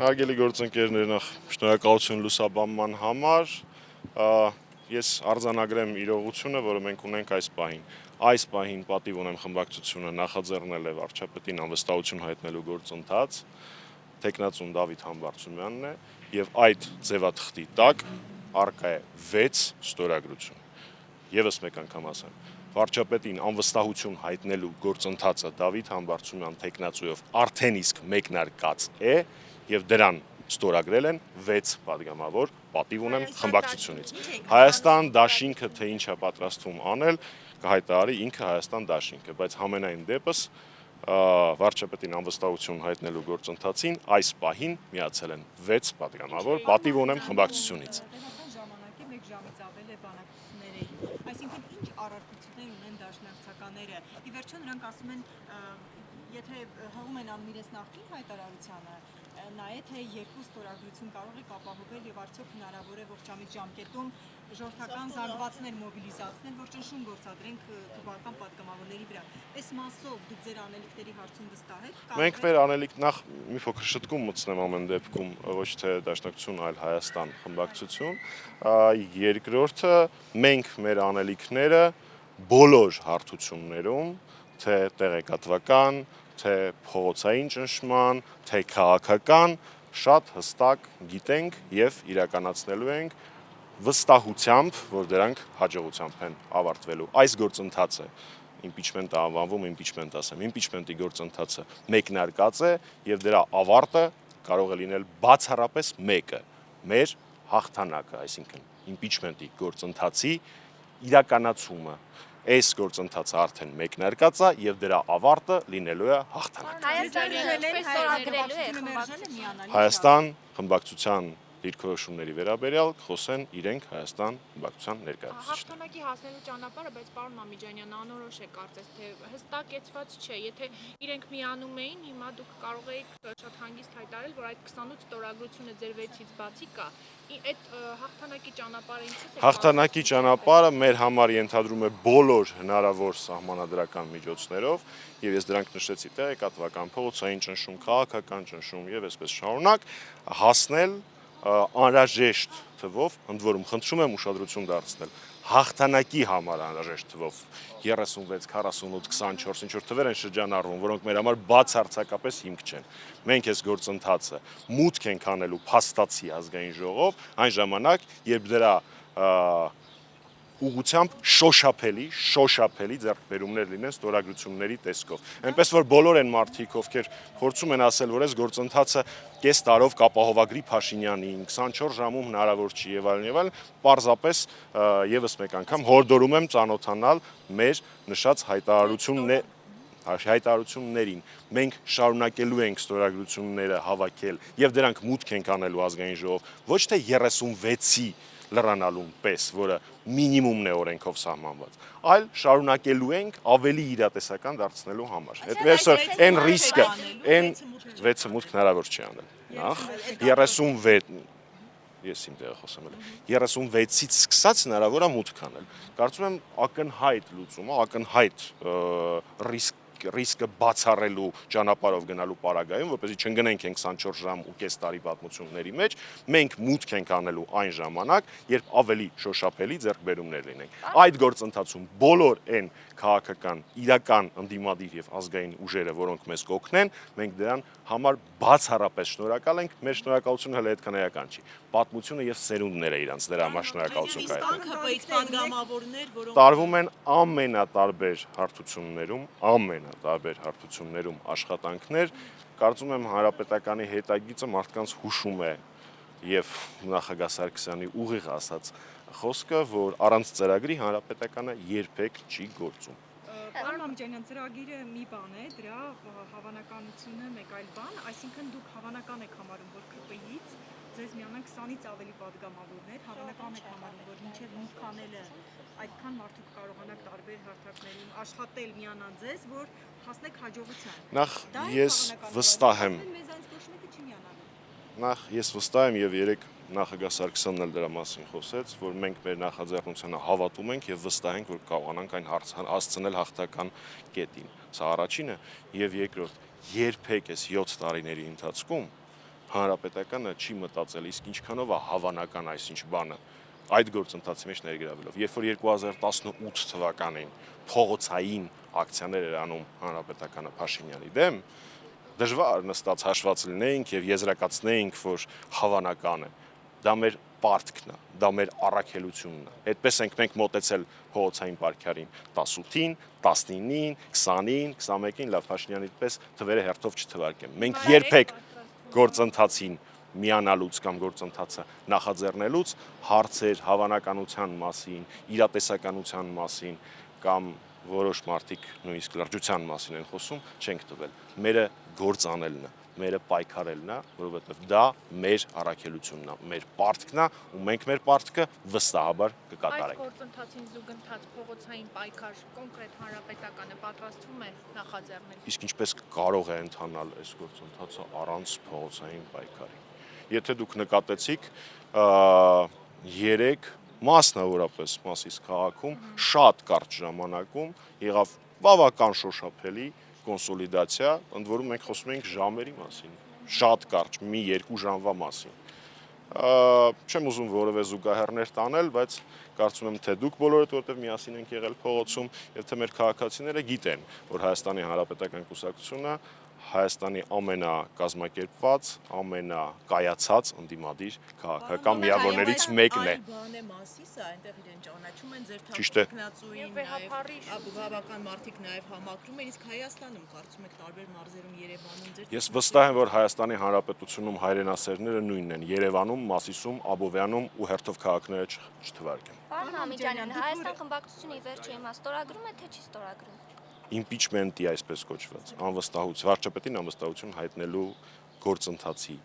Հարգելի գործընկերներ, նախ շնորհակալություն լուսաբանման համար։ Ես արձանագրեմ իրողությունը, որը մենք ունենք այս պահին։ Այս պահին պատիվ ունեմ խմբակցությունը նախաձեռնել է վարչապետին անվստահություն հայտնելու գործընթաց, թեկնածուն Դավիթ Համբարձումյանն է, եւ այդ ձևաթղթի տակ առկա է 6 ստորագրություն։ Եվս մեկ անգամ ասեմ, վարչապետին անվստահություն հայտնելու գործընթացը Դավիթ Համբարձումյան թեկնածուով արդեն իսկ մեկնարկած է եւ դրան ստորագրել են 6 падգամավոր, պատիվ ունեմ խմբակցությունից։ Հայաստան դաշինքը թե ինչ է պատրաստվում անել, կհայտարարի ինքը Հայաստան դաշինքը, բայց համենայն դեպս վարչապետին անվստահություն հայտնելու գործընթացին այս պահին միացել են 6 падգամավոր, պատիվ ունեմ խմբակցությունից։ Այսինքն ինչ առարկություններ ունեն դաշնակցականները։ Ի վերջո նրանք ասում են, եթե հղում են անում իրենց նախկին հայտարարությանը, նայե թե երկու ստորագրություն կարող եք ապահովել եւ արդյոք հնարավոր է ողջամիտ ժամկետում ժողովրդական զանգվածներ մոբիլիզացնել, որ ճնշում գործադրենք թվական падգամավորների վրա։ Այս մասով դուք ձեր անելիքների հարցում վստահ եք։ Մենք մեր անելիք նախ մի փոքր շտկում մտցնեմ ամեն դեպքում, ոչ թե դաշնակցություն, այլ Հայաստան խմբակցություն։ Երկրորդը մենք մեր անելիքները բոլոր հարթություններում, թե տեղեկատվական, թե փողոցային ճնշման, թե քաղաքական, շատ հստակ գիտենք եւ իրականացնելու ենք վստահությամբ, որ դրանք հաջողությամբ են ավարտվելու։ Այս գործընթացը impeachment-ը անվանվում, impeachment ասեմ, impeachment-ի գործընթացը մեկնարկած է եւ դրա ավարտը կարող է լինել բացառապես մեկը՝ մեր հաղթանակը, այսինքն impeachment-ի գործընթացի իրականացումը։ Այս գործընթացը արդեն մեկնարկած է եւ դրա ավարտը լինելու է հաղթանակ։ Հայաստան խմբակցության դիրքորոշումների վերաբերյալ խոսեն իրենք Հայաստան խմբակցության ներկայացուցիչները։ Հաղթանակի հասնելու ճանապարհը, բայց պարոն Մամիջանյան, անորոշ է կարծես թե հստակեցված չէ, եթե իրենք միանում էին, հիմա դուք կարող եք շատ հանգիստ հայտարարել, որ այդ 28 ստորագրությունը ձեր 6-ից բացի կա։ Այդ հաղթանակի ճանապարհը ինչպես է։ Հաղթանակի ճանապարհը մեր համար ենթադրում է բոլոր հնարավոր սահմանադրական միջոցներով, եւ ես դրանք նշեցի՝ տեղեկատվական, փողոցային ճնշում, քաղաքական ճնշում եւ այսպես շարունակ հասնել անհրաժեշտ թվով, ընդ որում խնդրում եմ ուշադրություն դարձնել, հաղթանակի համար անհրաժեշտ թվով 36, 48, 24 ինչ որ թվեր են շրջանառվում, որոնք մեր համար բացարձակապես հիմք չեն։ Մենք այս գործընթացը մուտք ենք անելու փաստացի ազգային ժողով, այն ժամանակ, երբ դրա ուղղությամբ շոշափելի ձեռքբերումներ լինեն ստորագրությունների տեսքով։ Այնպես որ բոլոր այն մարդիկ, ովքեր փորձում են ասել, որ այս գործընթացը կես տարով կապահովագրի Փաշինյանին, 24 ժամում հնարավոր չի եւ այլն, պարզապես եւս մեկ անգամ հորդորում եմ ծանոթանալ մեր նշած հայտարարություններին։ Մենք շարունակելու ենք ստորագրությունները հավաքել եւ դրանք մուտք ենք անելու ազգային ժողով, ոչ թե 36-ի լրանալուն պես, որը մինիմումն է օրենքով սահմանված, այլ շարունակելու ենք ավելի իրատեսական դարձնելու համար։ Հետևաբար այն ռիսկը, այն 6-ը մուտք հնարավոր չի անել։ Նախ 36, ես իմ տեղը խոսեմ էլ, 36-ից սկսած հնարավոր է մուտք անել։ Կարծում եմ ակնհայտ լուծումը, ակնհայտ ռիսկը բացառելու ճանապարհով գնալու պարագայում, որպեսզի չընկնենք 24 ժամ ու կես տարի պատմությունների մեջ, մենք մուտք ենք անելու այն ժամանակ, երբ ավելի շոշափելի ձեռքբերումներ լինենք։ Այդ գործընթացում բոլոր այն քաղաքական, իրական ընդդիմադիր եւ ազգային ուժերը, որոնք մեզ կօգնեն, մենք դրան համար բացառապես շնորհակալ ենք, մեր շնորհակալությունը հենց այդքան էական չի։ Պատմությունը եւ սերունդները իրանց դրա համար շնորհակալություն կայացնում։ Տարվում են ամենատարբեր հարթություններում աշխատանքներ, կարծում եմ հանրապետականի հետագիծը մարդկանց հուշում է եւ նախագահ Սարգսյանի ուղիղ ասած խոսքը, որ առանց ծրագրի հանրապետականը երբեք չի գործում։ Պարոն Մամիջանյան, ծրագիրը մի բան է, դրա հավանականությունը մեկ այլ բան, այսինքն դուք հավանական եք համարում, որ ԿՊ-ից ձեզ միանան 20-ից ավելի падգամավորներ, հավանական եք համարում, որ մինչև մուտք անելը այդքան մարդու կարողանաք տարբեր հարթակներում աշխատել միանան ձեզ, որ հասնեք հաջողության։ Նախ ես վստահ եմ։ Նախ ես վստահ եմ եւ երեք նախագահ Սարգսյանն էլ դրա մասին խոսեց, որ մենք մեր նախաձեռնությանը հավատում ենք եւ վստահ ենք, որ կարողանանք այն հասցնել հաղթական կետին։ Սա առաջինը եւ երկրորդ, երբեք այս 7 տարիների ընթացքում հանրապետականը չի մտածել, իսկ ինչքանով է հավանական այսինչ բանը այդ գործընթացի մեջ ներգրավելով։ Երբ որ 2018 թվականին փողոցային ակցիաներ էր անում հանրապետականը Փաշինյանի դեմ, դժվար նստած հաշված լինեինք եւ եզրակացնեինք, որ հավանական է։ Դա մեր պարտքն է, դա մեր առաքելությունն է։ Այդպես ենք մենք մոտեցել փողոցային պայքարին 18-ին, 19-ին, 20-ին, 21-ին, լավ Փաշինյանի պես թվերը հերթով չթվարկեմ։ Մենք երբեք գործընթացին միանալուց կամ գործընթացը նախաձեռնելուց հարցեր հավանականության մասին, իրատեսականության մասին կամ որոշ մարդիկ նույնիսկ լրջության մասին են խոսում, չենք տվել։ Մերը գործ անելն է, մերը պայքարելն է, որովհետև դա մեր առաքելությունն է, մեր պարտքն է, ու մենք մեր պարտքը վստահաբար Այս կկատարենք։ գործընթացին զուգընթաց փողոցային պայքար կոնկրետ հանրապետականը պատրաստվում է նախաձեռնել։ Իսկ ինչպես կարող է ընթանալ այս գործընթացը առանց փողոցային պայքարի։ Եթե դուք նկատեցիք, 3 մասնավորապես Մասիս քաղաքում շատ կարճ ժամանակում եղավ բավական շոշափելի կոնսոլիդացիա, ընդ որում մենք խոսում ենք ժամերի մասին, շատ կարճ, մի 2 ժամվա մասին։ Չեմ ուզում որևէ զուգահեռներ տանել, բայց կարծում եմ թե դուք բոլորդ որտեղ միասին ենք եղել փողոցում եւ թե մեր քաղաքացիները գիտեն, որ Հայաստանի Հանրապետական Կուսակցությունը Հայաստանի ամենակազմակերպված, ամենակայացած ընդդիմադիր քաղաքական միավորներից մեկն է։ Բան է Մասիսը, այնտեղ իրեն ճանաչում են ձեր Ճիշտ է։ թափանցուին, նաև բավական մարդիկ նաև համակրում են, իսկ Հայաստանում կարծում եք տարբեր մարզերում Երևանում ձեր Ես վստահ եմ, որ Հայաստանի Հանրապետությունում հայրենասերները նույնն են՝ Երևանում, Մասիսում, Աբովյանում ու հերթով քաղաքները չթվարկեմ։ Պարոն Համիջանյան, Հայաստան խմբակցությունը ի վերջո հիմա ստորագրում է, թե չի ստորագրում։ Իմպիչմենտի այսպես կոչված անվստահություն, վարչապետին անվստահություն հայտնելու գործընթացի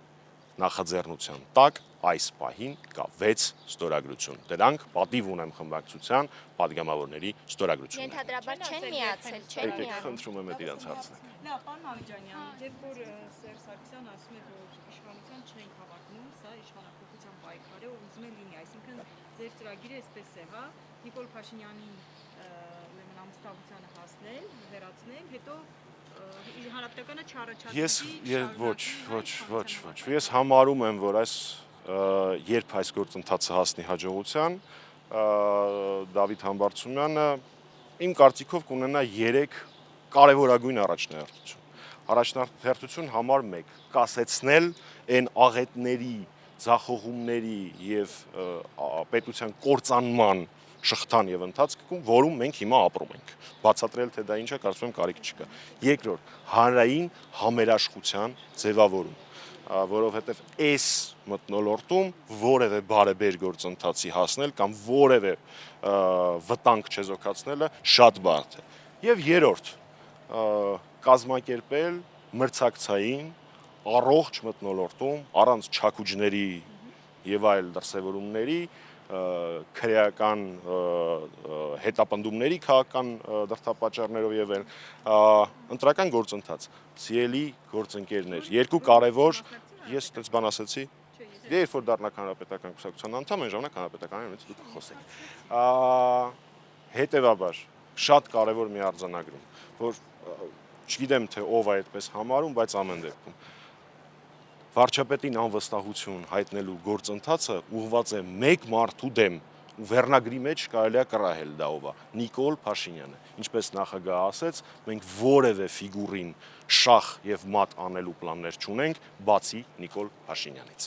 նախաձեռնության տակ այս պահին կա 6 ստորագրություն։ Դրանք պատիվ ունեմ խմբակցության падգամավորների ստորագրությունները։ Ենթադրաբար չեն միացել, չեն Եկեք, միանում։ խնդրում եմ այդ իրանց հարցը։ Լավ, պարոն Համիջանյան, երբ որ Սերժ Սարգսյանը ասում է, որ իշխանության չեն հավակնում, սա իշխանապողության պայքար է, ուզում է լինի, այսինքն ձեր ծրագիրը այսպես է, հա, Նիկոլ Փաշինյանին ուրեմն ամստավությանը հասնել, վերացնել, հետո հանրապետականը ոչ, ես համարում եմ, որ երբ այս գործընթացը հասնի հաջողության, Դավիթ Համբարձումյանը իմ կարծիքով կունենա 3 կարևորագույն առաջնահերթություն։ Առաջնահերթություն համար 1՝ կասեցնել այն աղետների, ձախողումների եւ պետության կործանման շղթան եւ ընթացքում, որում մենք հիմա ապրում ենք։ Բացատրել թե դա ինչ է, կարծում եմ կարիք չկա։ Երկրորդ՝ հանրային համերաշխության ձևավորում, որովհետեւ այս մթնոլորտում որևէ բարեբեր գործընթացի հասնել կամ որևէ վտանգ չեզոքացնելը շատ բարդ է։ Եվ երրորդ՝ կազմակերպել մրցակցային առողջ մթնոլորտում առանց չաքուջների եւ այլ դրսևորումների քրեական հետապնդումների քաղաքական դրդապատճառներով եւ այլն ընտրական գործընթաց։ Սիրելի գործընկերներ, 2 կարևոր, ես այդպես բան ասացի, երբ որ դառնաք Հանրապետական Կուսակցության անդամ, այն ժամանակ հանրապետականից դուք խոսեք։ Հետևաբար շատ կարևոր մի արձանագրում, որ չգիտեմ թե ով է այդպես համարում, բայց ամեն դեպքում վարչապետին անվստահություն հայտնելու գործընթացը ուղղված է մեկ մարդու դեմ ու վերնագրի մեջ կարելի է կռահել դա ով է՝ Նիկոլ Փաշինյանը։ Ինչպես նախագահը ասեց, մենք որևէ ֆիգուրին շախ եւ մատ անելու պլաններ չունենք, բացի Նիկոլ Փաշինյանից։